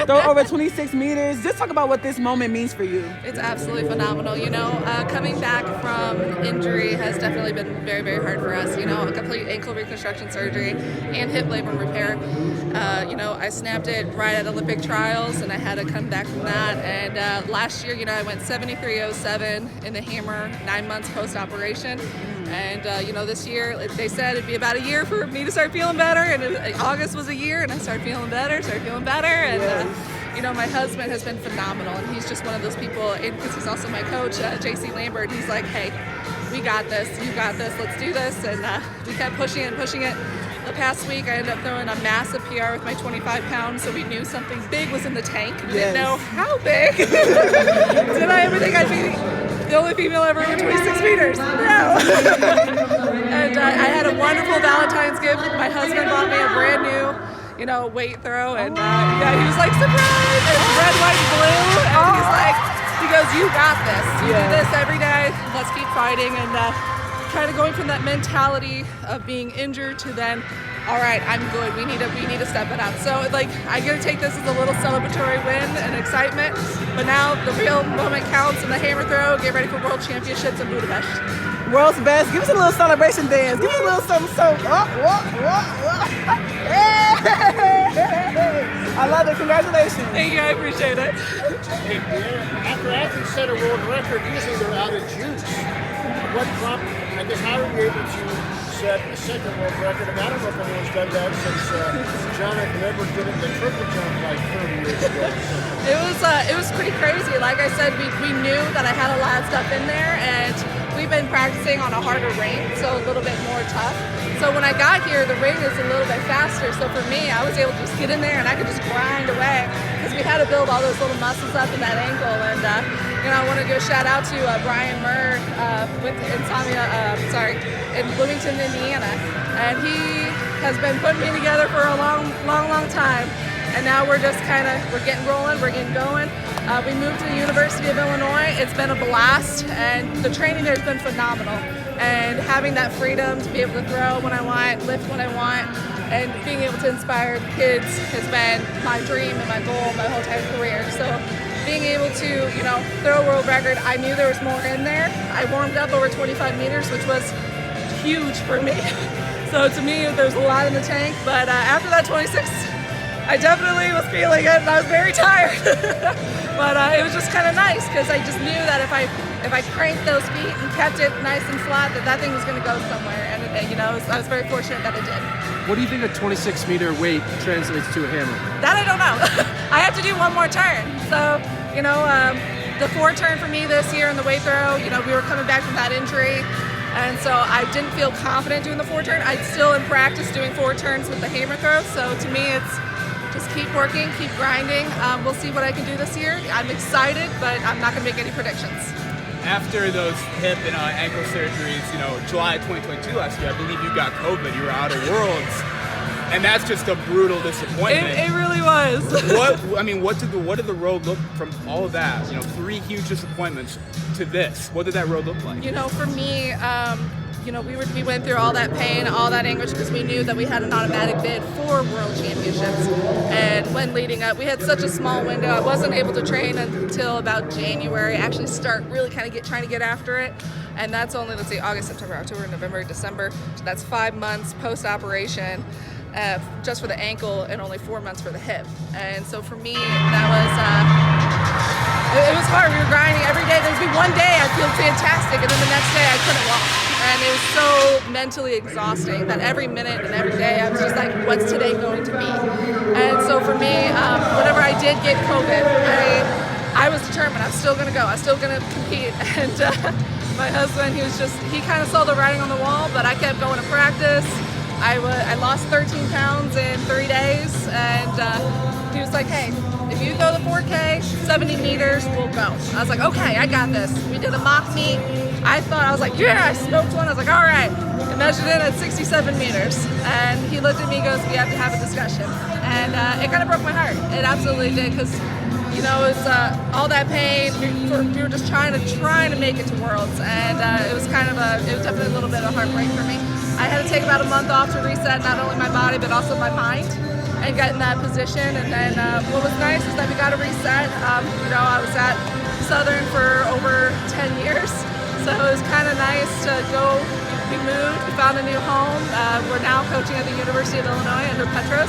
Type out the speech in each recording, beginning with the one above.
throw over 26 meters. Just talk about what this moment means for you. It's absolutely phenomenal. Coming back from injury has definitely been very, very hard for us. A complete ankle reconstruction surgery and hip labrum repair. I snapped it right at Olympic trials, and I had to come back from that. And last year, I went 73.07 in the hammer, 9 months post-operation. And, this year, they said it'd be about a year for me to start feeling better. And August was a year, and I started feeling better. And, my husband has been phenomenal. And he's just one of those people, and because he's also my coach, JC Lambert, he's like, hey, we got this. You got this. Let's do this. And we kept pushing it. The past week, I ended up throwing a massive PR with my 25 pounds, so we knew something big was in the tank. We didn't know how big. Did I ever think I'd be the only female ever over 26 meters? No. And I had a wonderful Valentine's gift. My husband bought me a brand new, weight throw, and he was like, surprise! It's red, white, and blue, and he goes, you got this. You do this every day. Let's keep fighting, and kind of going from that mentality of being injured to then, all right, I'm good. We need to step it up. So I get to take this as a little celebratory win and excitement. But now the real moment counts in the hammer throw. Get ready for World Championships in Budapest. World's best. Give us a little celebration dance. Give us a little something. I love it. Congratulations. Thank you. I appreciate it. Hey, after athletes set a world record, usually they're out of juice. How are you able to set a second world record? And I don't know if anyone's done that since Jonathan Edwards did it in the triple jump like 30 years ago. It was pretty crazy. Like I said, we knew that I had a lot of stuff in there, and we've been practicing on a harder ring, so a little bit more tough. So when I got here, the ring is a little bit faster. So for me, I was able to just get in there and I could just grind away because we had to build all those little muscles up in that ankle. And I want to give a shout out to Brian Murr in Bloomington, Indiana, and he has been putting me together for a long time. And now we're just we're getting rolling, we're getting going. We moved to the University of Illinois. It's been a blast, and the training there has been phenomenal. And having that freedom to be able to throw when I want, lift when I want, and being able to inspire kids has been my dream and my goal my whole entire career. So being able to, throw a world record, I knew there was more in there. I warmed up over 25 meters, which was huge for me. So to me, there's a lot in the tank. But after that 26, I definitely was feeling it, and I was very tired. But it was just kind of nice because I just knew that if I cranked those feet and kept it nice and flat, that thing was going to go somewhere. And I was very fortunate that it did. What do you think a 26-meter weight translates to a hammer? That I don't know. I have to do one more turn. So, the 4 turn for me this year in the weight throw, we were coming back from that injury. And so I didn't feel confident doing the 4 turn. I still in practice doing 4 turns with the hammer throw. So to me, it's just keep working, keep grinding. We'll see what I can do this year. I'm excited, but I'm not going to make any predictions. After those hip and ankle surgeries, July 2022 last year, I believe you got COVID. You were out of Worlds, and that's just a brutal disappointment. It really was. What did the road look from all of that? 3 huge disappointments to this. What did that road look like? For me, we went through all that pain, all that anguish because we knew that we had an automatic bid for World Championships. And when leading up, we had such a small window. I wasn't able to train until about January, actually start really trying to get after it. And that's only, August, September, October, November, December. So that's 5 months post-operation just for the ankle and only 4 months for the hip. And so for me, that was... It was hard. We were grinding every day. There would be one day I'd feel fantastic, and then the next day I couldn't walk. And it was so mentally exhausting that every minute and every day I was just like, what's today going to be? And so for me, whenever I did get COVID, I was determined. I was still going to go. I was still going to compete. And my husband, he kind of saw the writing on the wall, but I kept going to practice. I lost 13 pounds in 3 days, and he was like, hey, if you throw the 4K, 70 meters, we'll go. I was like, okay, I got this. We did a mock meet. I was like, yeah, I smoked one. I was like, all right. I measured in at 67 meters. And he looked at me and goes, we have to have a discussion. And it kind of broke my heart. It absolutely did, because, it was all that pain. We were just trying to make it to Worlds. And it was definitely a little bit of heartbreak for me. I had to take about a month off to reset not only my body, but also my mind, and get in that position. And then what was nice is that how to reset. You know, I was at Southern for over 10 years, so it was kind of nice to go. We moved, we found a new home. We're now coaching at the University of Illinois under Petros,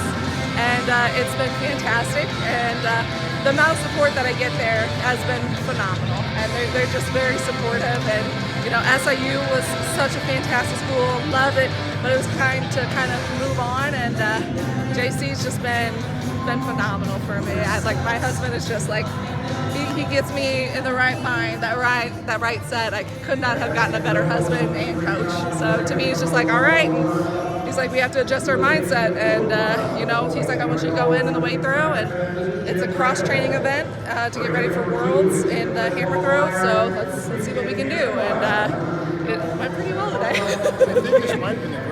and it's been fantastic. And the amount of support that I get there has been phenomenal, and they're just very supportive. And you know, SIU was such a fantastic school, love it, but it was time to kind of move on. And JC's just been phenomenal for me. My husband is just like, he gets me in the right mind, that right set. I could not have gotten a better husband and coach. So to me, it's just like, all right. And he's like, we have to adjust our mindset. And, you know, he's like, I want you to go in the weight throw. And it's a cross-training event to get ready for Worlds in the hammer throw. So let's see what we can do. And it went pretty well today. I think this might have been the great